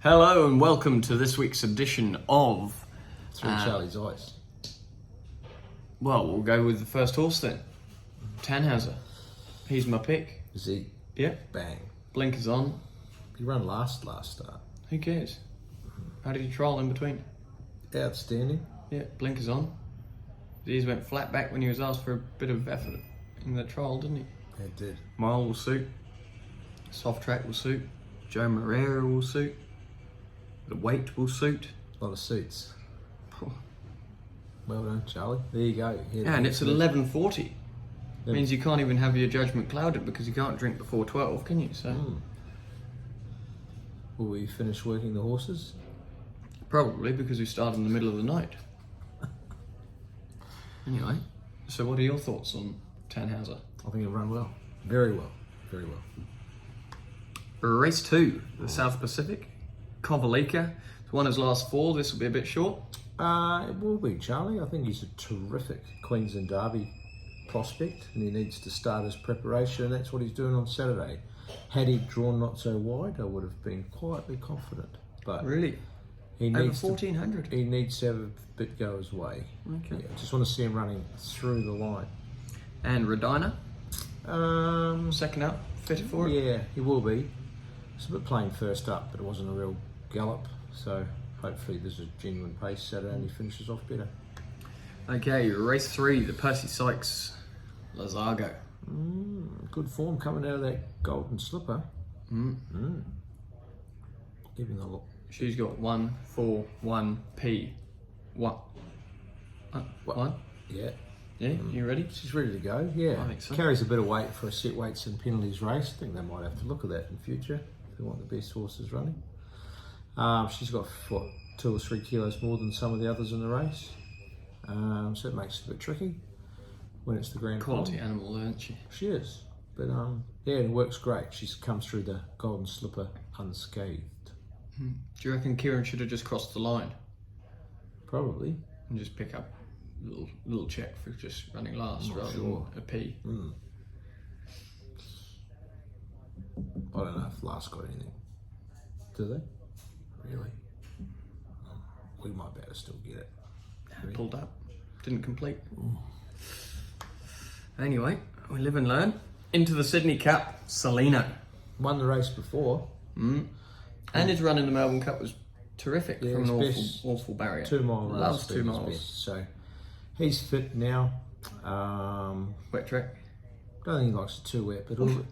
Hello and welcome to this week's edition of... Through Charlie's Eyes. Well, we'll go with the first horse then. Tannhauser. He's my pick. Is he? Yeah. Bang. Blinkers on. He ran last start. Who cares? How did he trial in between? Outstanding. Yeah, blinkers on. He went flat back when he was asked for a bit of effort in the trial, didn't he? It did. Mile will suit. Soft track will suit. Joe Moreira will suit. The weight will suit. A lot of suits. Oh. Well done, Charlie. There you go. Yeah, and it's at 11:40. Means you can't even have your judgment clouded because you can't drink before 12, can you? So Will we finish working the horses? probably because we start in the middle of the night. Anyway, so what are your thoughts on Tannhauser? I think it'll run well. Very well. Very well. Race 2, the South Pacific. Kovalika. It's won his last 4. This will be a bit short. It will be, Charlie. I think he's a terrific Queensland Derby prospect and he needs to start his preparation, and that's what he's doing on Saturday. Had he drawn not so wide, I would have been quietly confident. But Really? he Over needs 1400? He needs to have a bit go his way. Okay. Yeah, I just want to see him running through the line. And Radina, second up, fitter for it? Yeah, he will be. It's a bit plain first up, but it wasn't a real gallop. So hopefully there's a genuine pace Saturday and he finishes off better. Okay, race 3, the Percy Sykes Lazargo. Good form coming out of that golden slipper. Giving a look. She's got 1, 4, 1, P. What? One? Yeah. Yeah, you ready? She's ready to go, yeah. I think so. Carries a bit of weight for a set weights and penalties race. I think they might have to look at that in future if they want the best horses running. She's got, what, 2 or 3 kilos more than some of the others in the race. So it makes it a bit tricky when it's the grand Quality final. animal, isn't she? She is. But yeah, it works great. She's come through the golden slipper unscathed. Do you reckon Kieran should have just crossed the line Probably. and just pick up a little check for just running last Not rather sure. than a P? I don't know if Last got anything. Do they? Really? We might better still get it. Pulled up, didn't complete. Anyway, we live and learn. Into the Sydney Cup, Salino. Won the race before. And his run in the Melbourne Cup was terrific Yeah, from an his awful barrier. 2 mile run. Loves has 2 been his miles. best. So he's fit now. Wet track. Don't think he likes it too wet, but all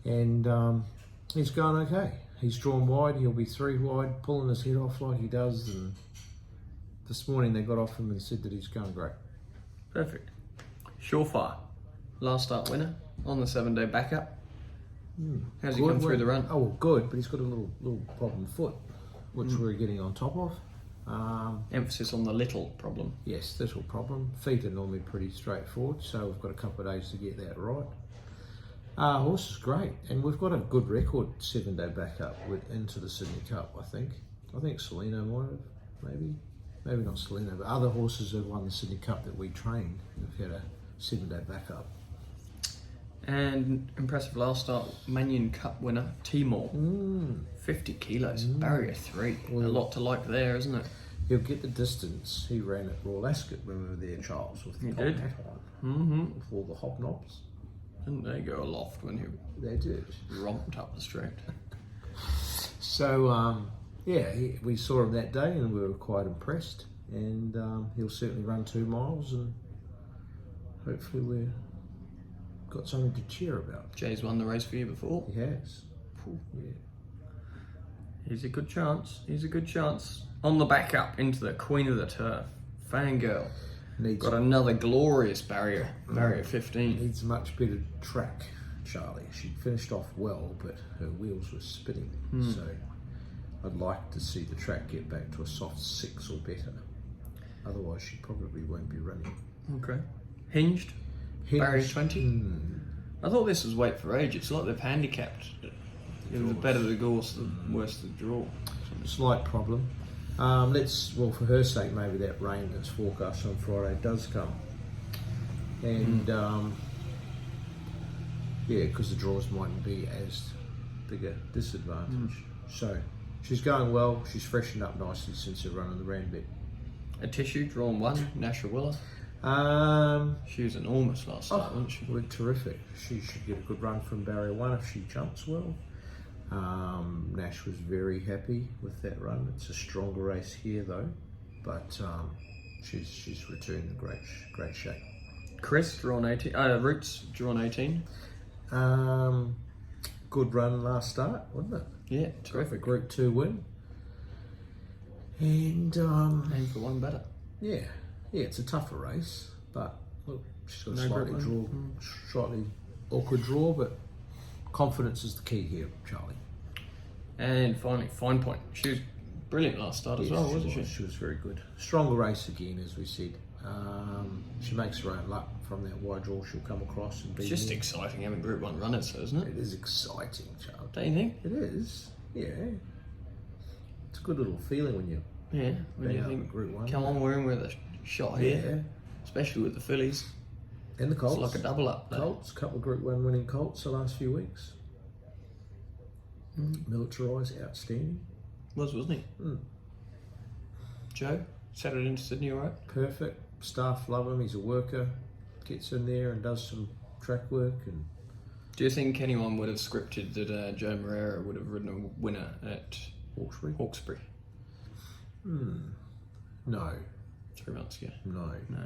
and he's going okay. He's drawn wide. He'll be 3 wide, pulling his head off like he does. And this morning they got off him and said that he's going great. Perfect. Surefire. Last start winner on the 7-day backup. How's he come through the run? Oh, well, good, but he's got a little problem foot, which we're getting on top of. Emphasis on the little problem. Yes, little problem. Feet are normally pretty straightforward, so we've got a couple of days to get that right. Horse is great, and we've got a good record 7-day backup into the Sydney Cup, I think. I think Salino might have, maybe not Salino, but other horses have won the Sydney Cup that we trained have had a 7-day backup. And impressive last start, Manion Cup winner, Timor. 50 kilos, barrier 3. A lot to like there, isn't it? He'll get the distance. He ran at Royal Ascot when we were there, Charles, with the top did. hat on, with all the hobnobs. Didn't they go aloft when he They did. romped up the straight? So, yeah, we saw him that day and we were quite impressed. And he'll certainly run 2 miles and hopefully we've got something to cheer about. Jay's won the race for you before. He has. Yeah. He's a good chance. He's a good chance. On the back up into the Queen of the Turf, Fangirl. Got another glorious barrier, barrier 15. Needs a much better track, Charlie. She finished off well, but her wheels were spinning. So I'd like to see the track get back to a soft 6 or better. Otherwise, she probably won't be running. Okay. Hinged, barrier 20. I thought this was weight for age. It's like they've handicapped. The better the gorse, the worse the draw. Slight problem. Well, for her sake, maybe that rain that's forecast on Friday does come. And yeah, because the draws mightn't be as bigger disadvantage. So she's going well. She's freshened up nicely since her run on the Randbeck. A tissue, drawn 1, Nash Willa. She was enormous last start, wasn't she? Looked terrific. She should get a good run from barrier 1 if she jumps well. Nash was very happy with that run. It's a stronger race here though, but she's returned in great shape. Chris, drawn 18. Roots, drawn 18. Good run last start, wasn't it? Yeah, terrific. Group 2 win. And Aim for one better. yeah, it's a tougher race, but look, she's got a No slightly awkward draw, but confidence is the key here, Charlie. And finally, Fine Point. She was brilliant last start as well, wasn't she? She was very good. Stronger race again, as we said. She makes her own luck from that wide draw. She'll come across and be. It's just exciting having Group 1 runners, isn't it? It is exciting, Charlie. Don't you think? It is. Yeah. It's a good little feeling when you. Yeah, when you think, Group 1. come on, we're in with a shot here, especially with the fillies. And the Colts. It's like a double up there. Colts, a couple of Group 1 winning Colts the last few weeks. Militarised, outstanding. Wasn't he? Joe, settled into Sydney all right? Perfect. Staff love him. He's a worker. Gets in there and does some track work. And Do you think anyone would have scripted that Joe Moreira would have ridden a winner at Hawkesbury? No. 3 months ago. No. No.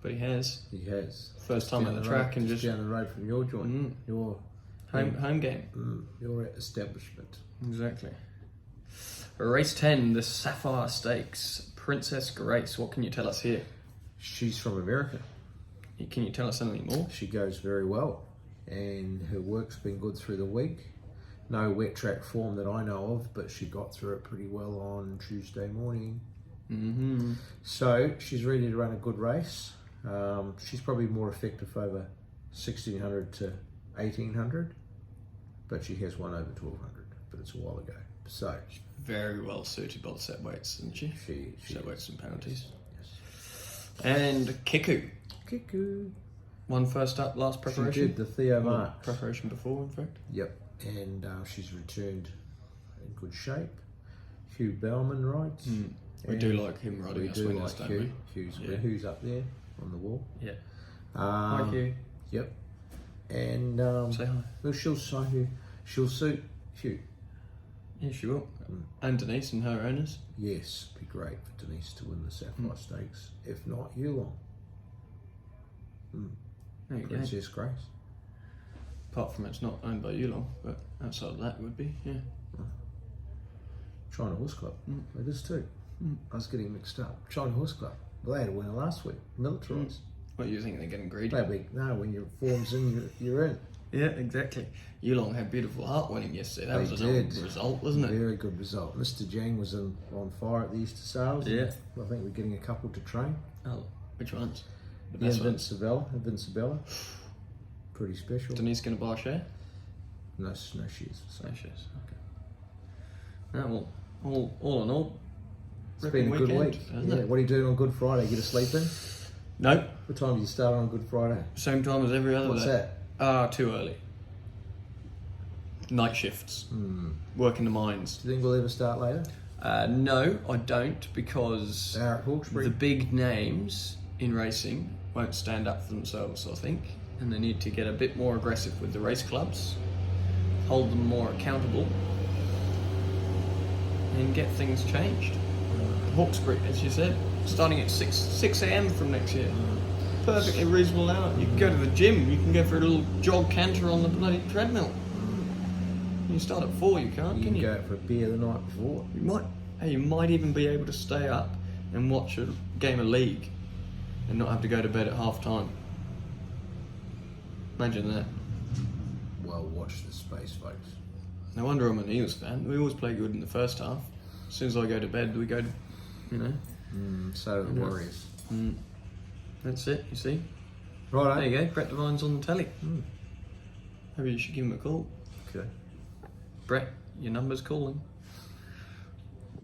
But he has. He has. First time at the track and just down the road from your joint. Your home game. Your establishment. Exactly. Race 10, the Sapphire Stakes. Princess Grace, what can you tell us here? She's from America. Can you tell us anything more? She goes very well, and her work's been good through the week. No wet track form that I know of, but she got through it pretty well on Tuesday morning. So she's ready to run a good race. She's probably more effective over 1600 to 1800, but she has won over 1200, but it's a while ago. So Very well suited by the set weights, isn't she? she Set weights and penalties. Yes. And Kiku. Kiku. Won first up last preparation. She did the Theo Marks. Preparation before, in fact. Yep, and she's returned in good shape. Hugh Bellman rides. We do like him riding We us do winners, like don't Hugh. we? Who's up there on the wall? Yeah. Hi, Hugh. Yep. And Say hi. well, she'll suit Hugh. Yeah, she will. And Denise and her owners. Yes, it'd be great for Denise to win the Sapphire Stakes. If not, Yulong. There you go. Princess Grace. Apart from it's not owned by Yulong, but outside of that it would be, yeah. China Horse Club. It is too. I was getting mixed up. China Horse Club. Well, they had a winner last week. Militarised. What, you think they're getting greedy? No, when your form's in, you're in. Yeah, exactly. Yulong had Beautiful Heart winning yesterday. That was a good result, wasn't it? Very good result. Mr. Jang was on fire at the Easter sales. Yeah. I think we're getting a couple to train. Oh, which ones? The Yeah, best ones? Invincibella. Pretty special. Denise going to buy a share? No, she is. So. No shares, okay. No, well, all in all, It's been a good week. hasn't Yeah. it? What are you doing on Good Friday? Get a sleep in? No, What time do you start on Good Friday? same time as every other What's day. that? Too early. Night shifts. Working the mines. Do you think we'll ever start later? No, I don't, because They're at Hawkesbury. the big names in racing won't stand up for themselves, I think, and they need to get a bit more aggressive with the race clubs, hold them more accountable, and get things changed. Hawkesbury, as you said, starting at 6 a.m. from next year. Perfectly reasonable hour. You can go to the gym, you can go for a little jog canter on the bloody treadmill. You start at 4, you can't, You can can you? go out for a beer the night before. You might even be able to stay up and watch a game of league and not have to go to bed at half time. Imagine that. Well, watch the space, folks. No wonder I'm an Eels fan. We always play good in the first half. As soon as I go to bed, we go, So do the Warriors. That's it, you see. Right, There you go, Brett Devine's on the telly. Maybe you should give him a call. Okay. Brett, your number's calling.